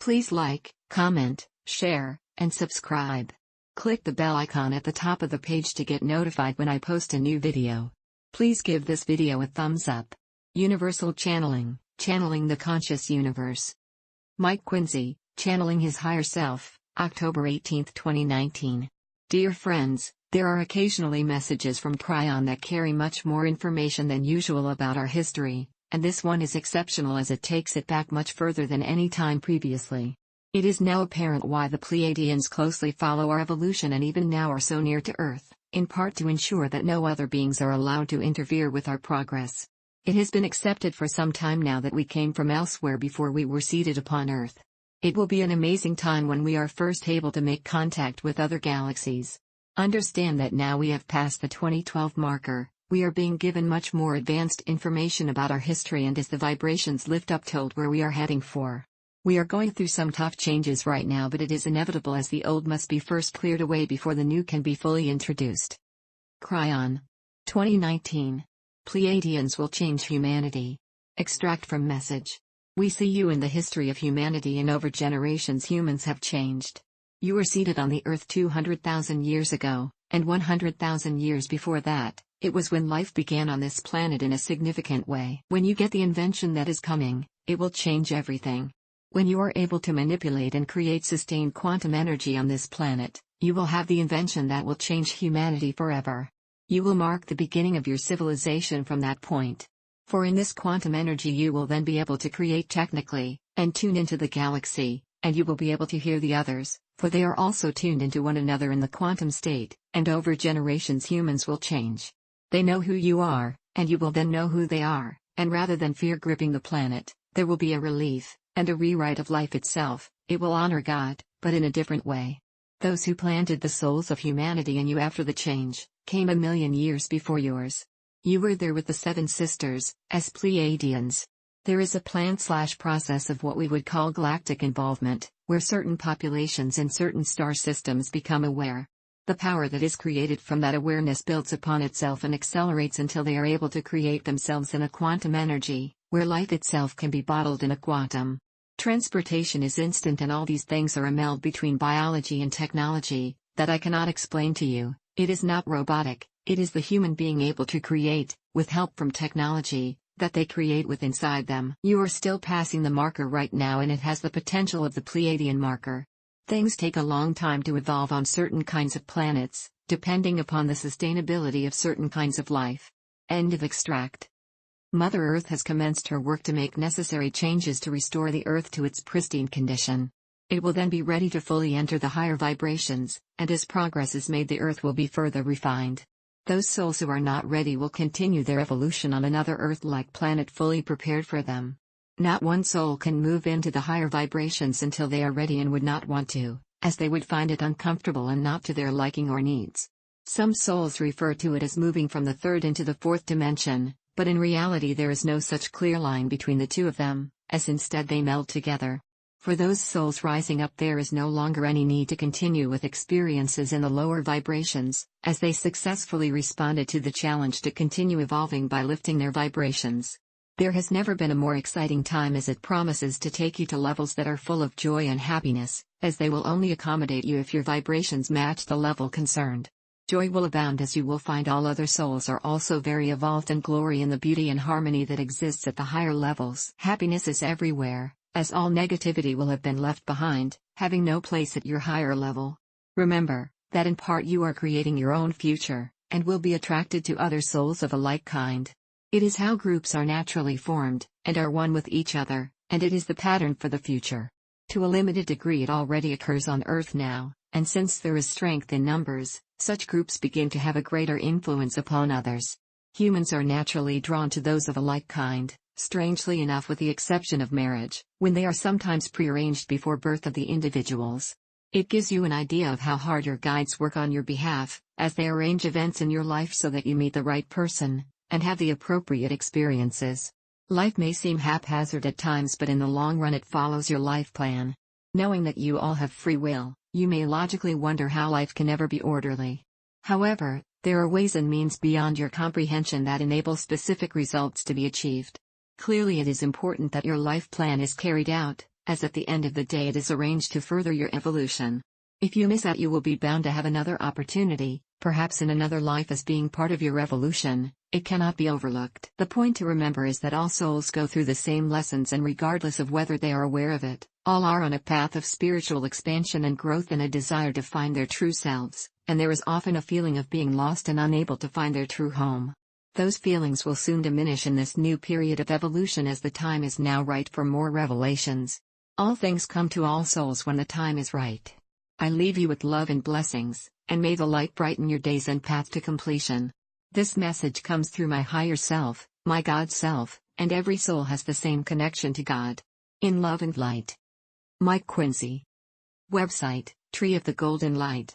Please like, comment, share, and subscribe. Click the bell icon at the top of the page to get notified when I post a new video. Please give this video a thumbs up. Universal Channeling, channeling the conscious universe. Mike Quinsey, channeling his higher self, October 18, 2019. Dear friends, there are occasionally messages from Cryon that carry much more information than usual about our history, and this one is exceptional as it takes it back much further than any time previously. It is now apparent why the Pleiadians closely follow our evolution and even now are so near to Earth, in part to ensure that no other beings are allowed to interfere with our progress. It has been accepted for some time now that we came from elsewhere before we were seated upon Earth. It will be an amazing time when we are first able to make contact with other galaxies. Understand that now we have passed the 2012 marker, we are being given much more advanced information about our history, and as the vibrations lift up told where we are heading for. We are going through some tough changes right now, but it is inevitable as the old must be first cleared away before the new can be fully introduced. Cryon. 2019. Pleiadians will change humanity. Extract from message. We see you in the history of humanity, and over generations humans have changed. You were seated on the Earth 200,000 years ago, and 100,000 years before that, it was when life began on this planet in a significant way. When you get the invention that is coming, it will change everything. When you are able to manipulate and create sustained quantum energy on this planet, you will have the invention that will change humanity forever. You will mark the beginning of your civilization from that point. For in this quantum energy you will then be able to create technically, and tune into the galaxy, and you will be able to hear the others, for they are also tuned into one another in the quantum state, and over generations humans will change. They know who you are, and you will then know who they are, and rather than fear gripping the planet, there will be a relief, and a rewrite of life itself. It will honor God, but in a different way. Those who planted the souls of humanity in you after the change, came 1,000,000 years before yours. You were there with the 7 sisters, as Pleiadians. There is a plan/process of what we would call galactic involvement, where certain populations in certain star systems become aware. The power that is created from that awareness builds upon itself and accelerates until they are able to create themselves in a quantum energy, where life itself can be bottled in a quantum. Transportation is instant, and all these things are a meld between biology and technology, that I cannot explain to you. It is not robotic, it is the human being able to create, with help from technology, that they create with inside them. You are still passing the marker right now, and it has the potential of the Pleiadian marker. Things take a long time to evolve on certain kinds of planets, depending upon the sustainability of certain kinds of life. End of extract. Mother Earth has commenced her work to make necessary changes to restore the Earth to its pristine condition. It will then be ready to fully enter the higher vibrations, and as progress is made the Earth will be further refined. Those souls who are not ready will continue their evolution on another Earth-like planet fully prepared for them. Not one soul can move into the higher vibrations until they are ready and would not want to, as they would find it uncomfortable and not to their liking or needs. Some souls refer to it as moving from the 3rd into the 4th dimension, but in reality there is no such clear line between the two of them, as instead they meld together. For those souls rising up, there is no longer any need to continue with experiences in the lower vibrations, as they successfully responded to the challenge to continue evolving by lifting their vibrations. There has never been a more exciting time, as it promises to take you to levels that are full of joy and happiness, as they will only accommodate you if your vibrations match the level concerned. Joy will abound, as you will find all other souls are also very evolved and glory in the beauty and harmony that exists at the higher levels. Happiness is everywhere, as all negativity will have been left behind, having no place at your higher level. Remember, that in part you are creating your own future, and will be attracted to other souls of a like kind. It is how groups are naturally formed, and are one with each other, and it is the pattern for the future. To a limited degree it already occurs on Earth now, and since there is strength in numbers, such groups begin to have a greater influence upon others. Humans are naturally drawn to those of a like kind, strangely enough with the exception of marriage, when they are sometimes prearranged before birth of the individuals. It gives you an idea of how hard your guides work on your behalf, as they arrange events in your life so that you meet the right person, and have the appropriate experiences. Life may seem haphazard at times, but in the long run it follows your life plan. Knowing that you all have free will, you may logically wonder how life can ever be orderly. However, there are ways and means beyond your comprehension that enable specific results to be achieved. Clearly it is important that your life plan is carried out, as at the end of the day it is arranged to further your evolution. If you miss out, you will be bound to have another opportunity, perhaps in another life, as being part of your evolution. It cannot be overlooked. The point to remember is that all souls go through the same lessons, and regardless of whether they are aware of it, all are on a path of spiritual expansion and growth and a desire to find their true selves, and there is often a feeling of being lost and unable to find their true home. Those feelings will soon diminish in this new period of evolution, as the time is now right for more revelations. All things come to all souls when the time is right. I leave you with love and blessings, and may the light brighten your days and path to completion. This message comes through my higher self, my God self, and every soul has the same connection to God. In love and light. Mike Quinsey. Website, Tree of the Golden Light.